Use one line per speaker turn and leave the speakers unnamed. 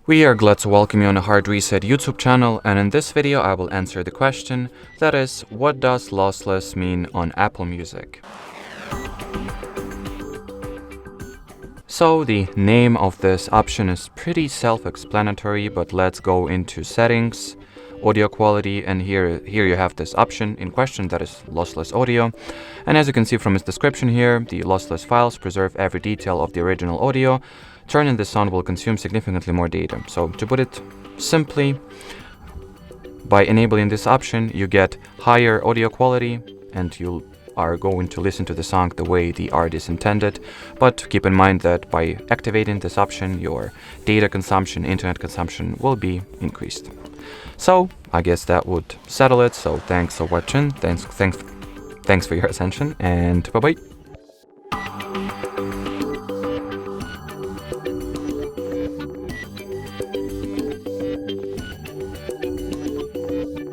We are glad to welcome you on the Hard Reset YouTube channel, and in this video I will answer the question, that is, what does lossless mean on Apple Music? So the name of this option is pretty self-explanatory, but let's go into settings, audio quality, and here you have this option in question, that is lossless audio. And as you can see from its description here, the lossless files preserve every detail of the original audio. Turning this on will consume significantly more data. So to put it simply, by enabling this option, you get higher audio quality and you are going to listen to the song the way the artist intended. But keep in mind that by activating this option, your data consumption, internet consumption will be increased. So I guess that would settle it. So thanks for watching. Thanks for your attention, and bye-bye.